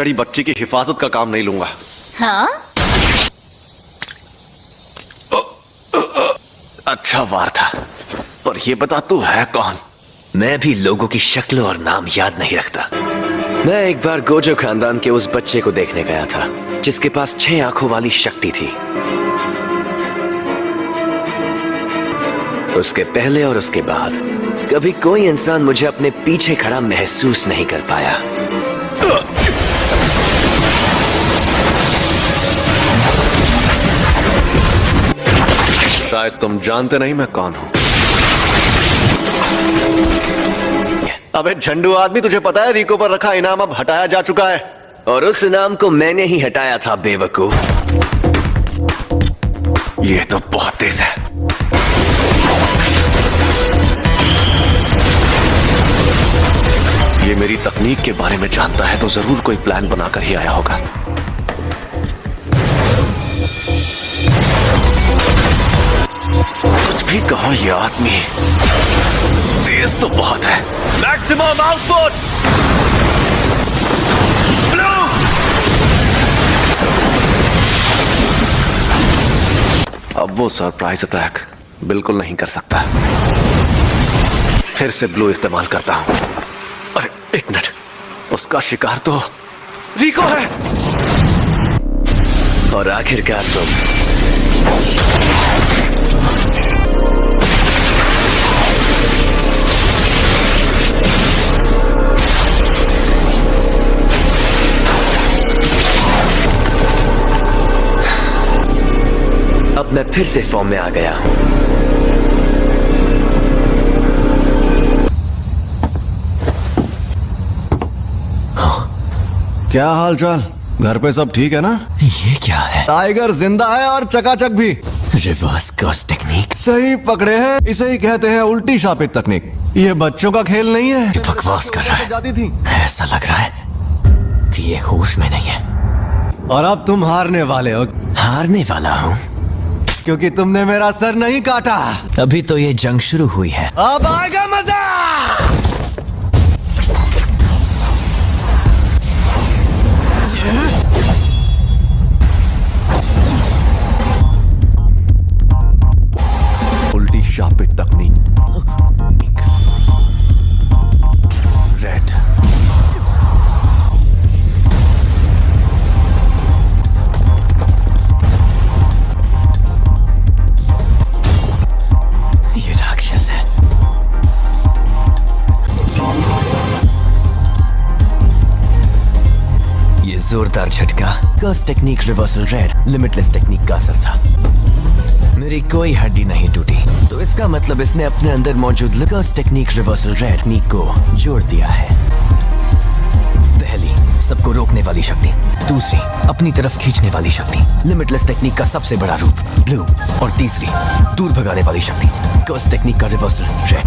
बड़ी बच्ची की हिफाजत का काम नहीं लूंगा। हाँ? अच्छा वार था, पर ये बता तू है कौन? मैं भी लोगों की शक्ल और नाम याद नहीं रखता। मैं एक बार गोजो खानदान के उस बच्चे को देखने गया था जिसके पास 6 आंखों वाली शक्ति थी। उसके पहले और उसके बाद कभी कोई इंसान मुझे अपने पीछे खड़ा महसूस नहीं कर पाया। शायद तुम जानते नहीं मैं कौन हूं। अबे झंडू आदमी, तुझे पता है रिको पर रखा इनाम अब हटाया जा चुका है। और उस इनाम को मैंने ही हटाया था बेवकूफ। ये तो बहुत तेज है। ये मेरी तकनीक के बारे में जानता है तो जरूर कोई प्लान बनाकर ही आया होगा। कुछ भी कहो, ये आदमी तेज तो बहुत है। Maximum output blue. अब वो सरप्राइज अटैक बिल्कुल नहीं कर सकता। फिर से ब्लू इस्तेमाल करता हूं। अरे एक मिनट, उसका शिकार तो रिको है। और आखिरकार तुम। अब मैं फिर से फॉर्म में आ गया हूं। क्या हाल चाल? घर पे सब ठीक है ना? ये क्या है? टाइगर जिंदा है और चकाचक भी। Reverse Gauss technique. सही पकड़े हैं, इसे ही कहते हैं उल्टी शापित तकनीक। ये बच्चों का खेल नहीं है। बकवास कर रहा है। जाती थी। ऐसा लग रहा है कि ये होश में नहीं है। और अब तुम हारने वाले हो। हारने वाला हूँ क्योंकि तुमने मेरा सर नहीं काटा। अभी तो ये जंग शुरू हुई है। अब आएगा मजा। उल्टी शापित तकनीक। रेड। ये राक्षस है। ये जोरदार झटका Gauss technique reversal red limitless technique का असर था। मेरी कोई हड्डी नहीं टूटी, तो इसका मतलब इसने अपने अंदर मौजूद Gauss technique reversal red technique को जोड़ दिया है। पहली, सबको रोकने वाली शक्ति। दूसरी, अपनी तरफ खींचने वाली शक्ति, लिमिटलेस टेक्निक का सबसे बड़ा रूप ब्लू। और तीसरी, दूर भगाने वाली शक्ति, गॉस टेक्निक का रिवर्सल रेड।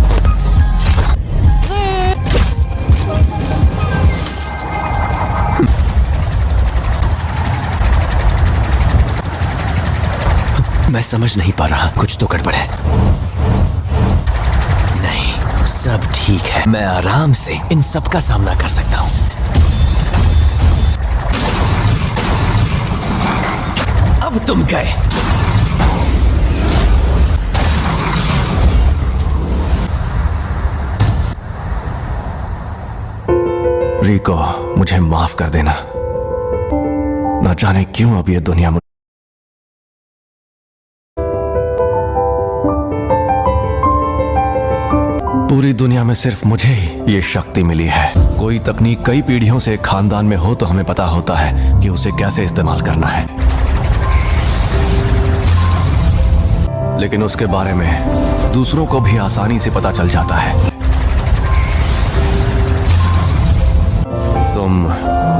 मैं समझ नहीं पा रहा, कुछ तो गड़बड़ है। नहीं, सब ठीक है। मैं आराम से इन सब का सामना कर सकता हूं। अब तुम गए। रिको, मुझे माफ कर देना। न जाने क्यों अब ये दुनिया पूरी दुनिया में सिर्फ मुझे ही ये शक्ति मिली है। कोई तकनीक कई पीढ़ियों से खानदान में हो तो हमें पता होता है कि उसे कैसे इस्तेमाल करना है, लेकिन उसके बारे में दूसरों को भी आसानी से पता चल जाता है। तुम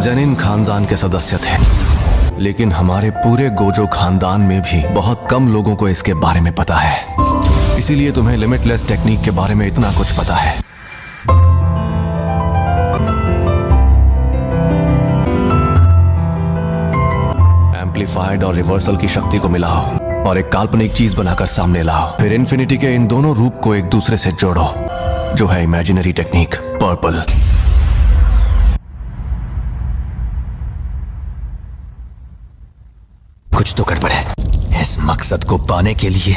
जेनिन खानदान के सदस्य थे, लेकिन हमारे पूरे गोजो खानदान में भी बहुत कम लोगों को इसके बारे में पता है। इसीलिए तुम्हें लिमिटलेस टेक्निक के बारे में इतना कुछ पता है। एम्पलीफाइड और रिवर्सल की शक्ति को मिलाओ और एक काल्पनिक चीज बनाकर सामने लाओ। फिर इन्फिनिटी के इन दोनों रूप को एक दूसरे से जोड़ो, जो है इमेजिनरी टेक्निक पर्पल। कुछ तो गड़बड़ है। इस मकसद को पाने के लिए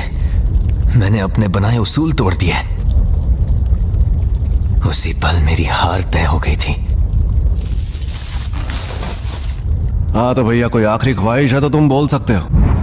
मैंने अपने बनाए उसूल तोड़ दिए। उसी पल मेरी हार तय हो गई थी। हाँ तो भैया कोई आखिरी ख्वाहिश है तो तुम बोल सकते हो।